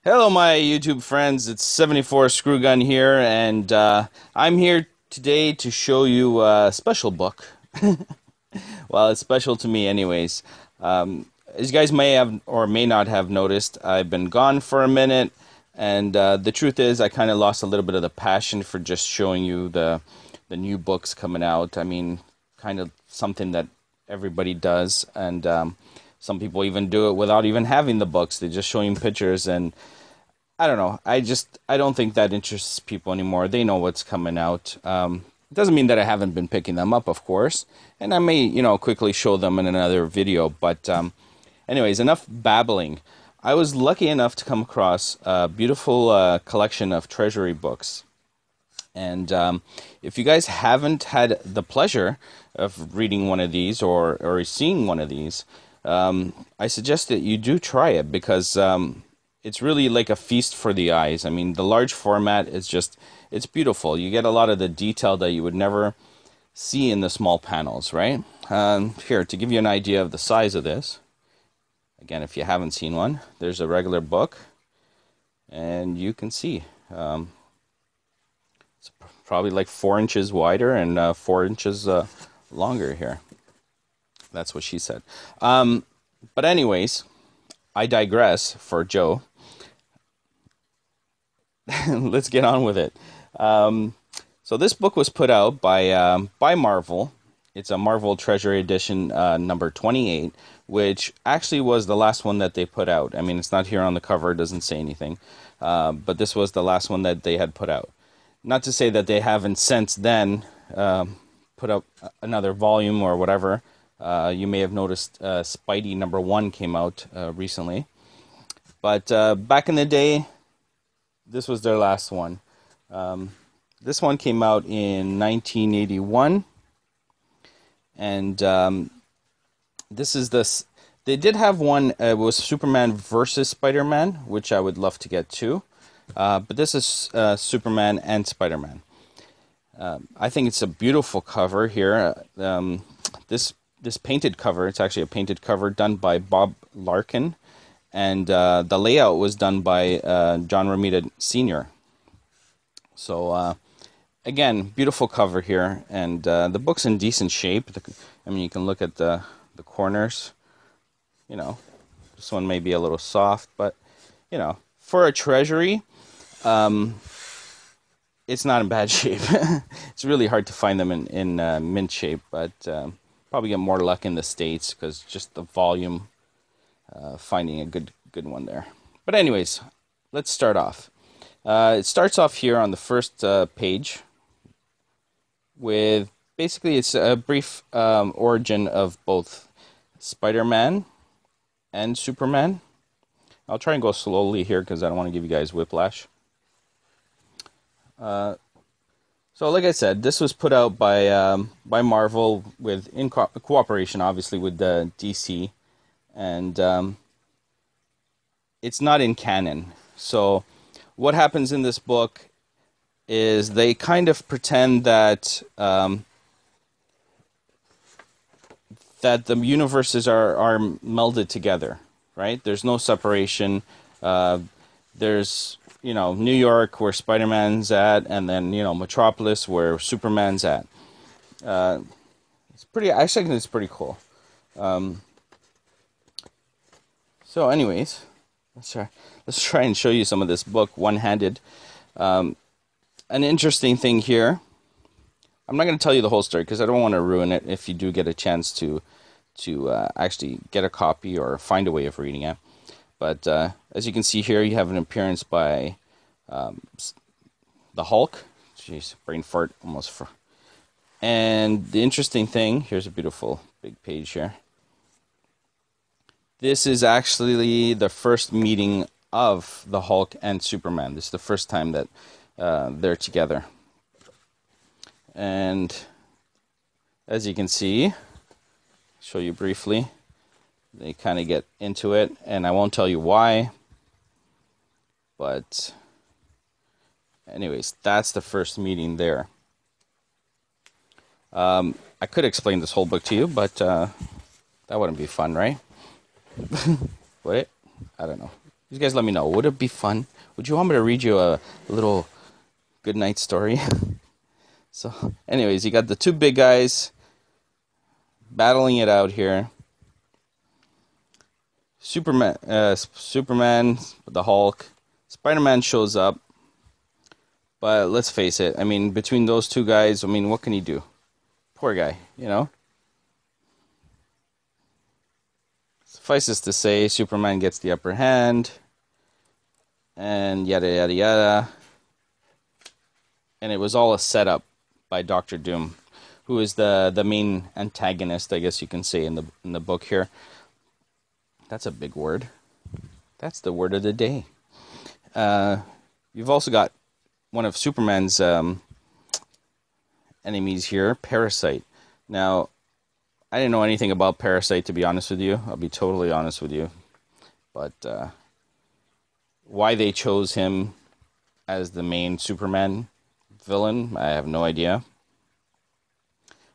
Hello, my YouTube friends. It's 74 Screw Gun here, and I'm here today to show you a special book. Well, it's special to me, anyways. As you guys may have or may not have noticed, I've been gone for a minute, and the truth is, I kind of lost a little bit of the passion for just showing you the new books coming out. I mean, kind of something that everybody does, and some people even do it without even having the books. They just show you pictures and I don't know. I don't think that interests people anymore. They know what's coming out. It doesn't mean that I haven't been picking them up, of course, and I may, quickly show them in another video. But anyways, enough babbling. I was lucky enough to come across a beautiful collection of Treasury books, and if you guys haven't had the pleasure of reading one of these or seeing one of these, I suggest that you do try it because it's really like a feast for the eyes. I mean, the large format is it's beautiful. You get a lot of the detail that you would never see in the small panels, right? Here, to give you an idea of the size of this, again, if you haven't seen one, there's a regular book, and you can see it's probably like 4 inches wider and 4 inches longer here. That's what she said. But anyways, I digress for Joe. Let's get on with it. So this book was put out by Marvel. It's a Marvel Treasury Edition number 28, which actually was the last one that they put out. I mean, it's not here on the cover. It doesn't say anything. But this was the last one that they had put out. Not to say that they haven't since then put up another volume or whatever. You may have noticed Spidey number 1 came out recently. But back in the day, this was their last one. This one came out in 1981. And this is this. They did have one, it was Superman versus Spider-Man, which I would love to get to. But this is Superman and Spider-Man. I think it's a beautiful cover here. This painted cover, it's actually a painted cover done by Bob Larkin. And the layout was done by John Romita Sr. So, again, beautiful cover here. And the book's in decent shape. I mean, you can look at the corners. This one may be a little soft. But, for a Treasury, it's not in bad shape. It's really hard to find them in mint shape. But probably get more luck in the States because just the volume... finding a good one there. But anyways, let's start off. It starts off here on the first page with basically it's a brief origin of both Spider-Man and Superman. I'll try and go slowly here because I don't want to give you guys whiplash. So like I said, this was put out by Marvel in cooperation, obviously, with the DC. And it's not in canon. So what happens in this book is they kind of pretend that that the universes are melded together, right? There's no separation. There's New York where Spider-Man's at, and then Metropolis where Superman's at. It's pretty. I think it's pretty cool. So anyways, let's try and show you some of this book one-handed. An interesting thing here, I'm not going to tell you the whole story because I don't want to ruin it if you do get a chance to actually get a copy or find a way of reading it. But as you can see here, you have an appearance by the Hulk. Jeez, brain fart almost. And the interesting thing, here's a beautiful big page here. This is actually the first meeting of the Hulk and Superman. This is the first time that they're together. And as you can see, show you briefly, they kind of get into it, and I won't tell you why. But anyways, that's the first meeting there. I could explain this whole book to you, but that wouldn't be fun, right? Would it? I don't know. You guys let me know. Would it be fun? Would you want me to read you a little good night story? So, anyways, you got the two big guys battling it out here. Superman, the Hulk, Spider-Man shows up. But let's face it, I mean, between those two guys, I mean, what can he do? Poor guy, you know? Suffices to say, Superman gets the upper hand, and yada yada yada. And it was all a setup by Doctor Doom, who is the main antagonist, I guess you can say, in the book here. That's a big word. That's the word of the day. You've also got one of Superman's enemies here, Parasite. Now, I didn't know anything about Parasite, to be honest with you. I'll be totally honest with you. But why they chose him as the main Superman villain, I have no idea.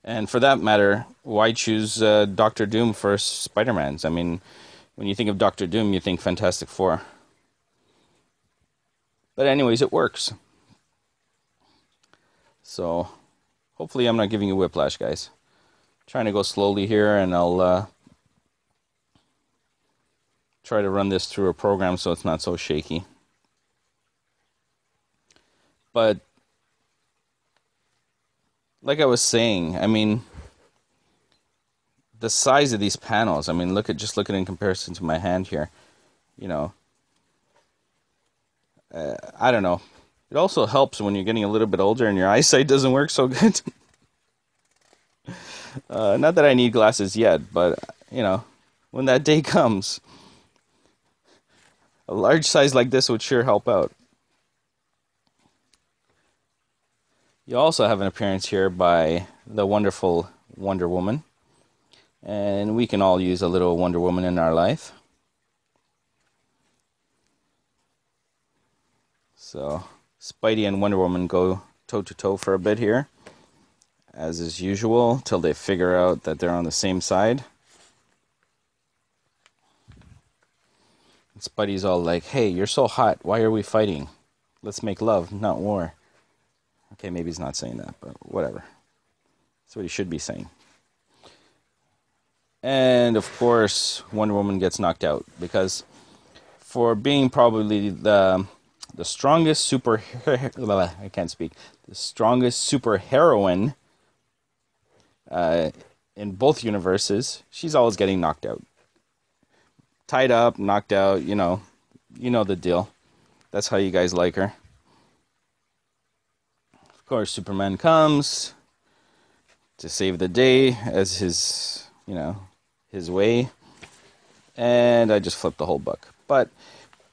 And for that matter, why choose Doctor Doom for Spider-Man's? I mean, when you think of Doctor Doom, you think Fantastic Four. But anyways, it works. So, hopefully I'm not giving you whiplash, guys. Trying to go slowly here, and I'll try to run this through a program so it's not so shaky. But like I was saying, I mean, the size of these panels, I mean, look at it in comparison to my hand here. You know, I don't know. It also helps when you're getting a little bit older and your eyesight doesn't work so good. Not that I need glasses yet, but, you know, when that day comes, a large size like this would sure help out. You also have an appearance here by the wonderful Wonder Woman. And we can all use a little Wonder Woman in our life. So, Spidey and Wonder Woman go toe-to-toe for a bit here, as is usual, till they figure out that they're on the same side. And Spidey's all like, hey, you're so hot, why are we fighting? Let's make love, not war. Okay, maybe he's not saying that, but whatever. That's what he should be saying. And, of course, Wonder Woman gets knocked out, because for being probably the strongest I can't speak. The strongest super heroine in both universes, she's always getting knocked out. Tied up, knocked out, you know the deal. That's how you guys like her. Of course, Superman comes to save the day as his way. And I just flipped the whole book. But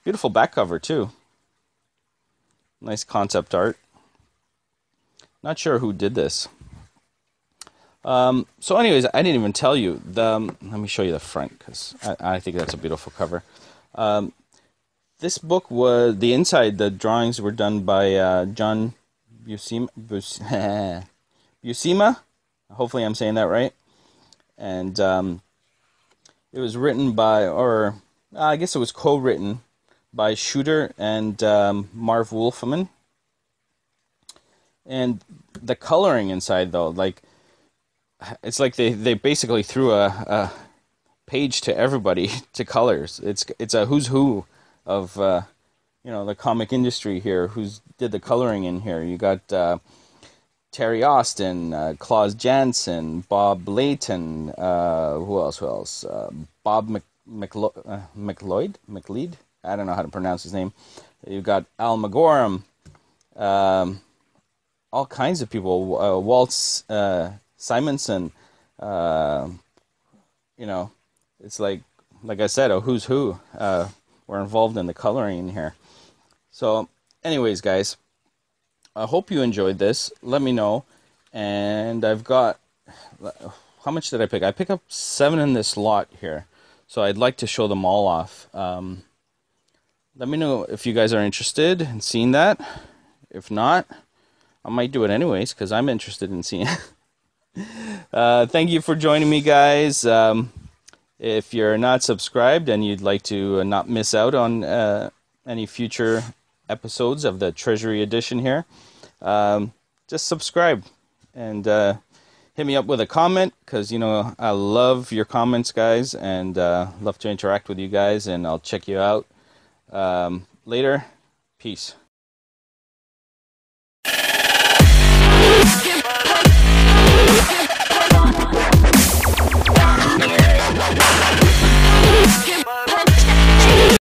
beautiful back cover too. Nice concept art. Not sure who did this. So anyways, I didn't even tell you. Let me show you the front, because I think that's a beautiful cover. This book was, the inside, the drawings were done by John Buscema. Hopefully I'm saying that right. And it was written by, or I guess it was co-written by Shooter and Marv Wolfman. And the coloring inside, though, like, it's like they basically threw a page to everybody to colors. It's a who's who of the comic industry here, who's did the coloring in here. You got Terry Austin, Claus Jansen, Bob Layton, who else? Bob McLeod? I don't know how to pronounce his name. You've got Al Magorum, all kinds of people. Walt Simonson. It's like I said, a who's who were involved in the coloring in here. So, anyways, guys, I hope you enjoyed this. Let me know. And I've got, how much did I pick? I picked up 7 in this lot here. So I'd like to show them all off. Let me know if you guys are interested in seeing that. If not, I might do it anyways, because I'm interested in seeing it. Thank you for joining me, guys. If you're not subscribed and you'd like to not miss out on any future episodes of the Treasury edition here, just subscribe and hit me up with a comment, because I love your comments, guys, and love to interact with you guys, and I'll check you out later. Peace.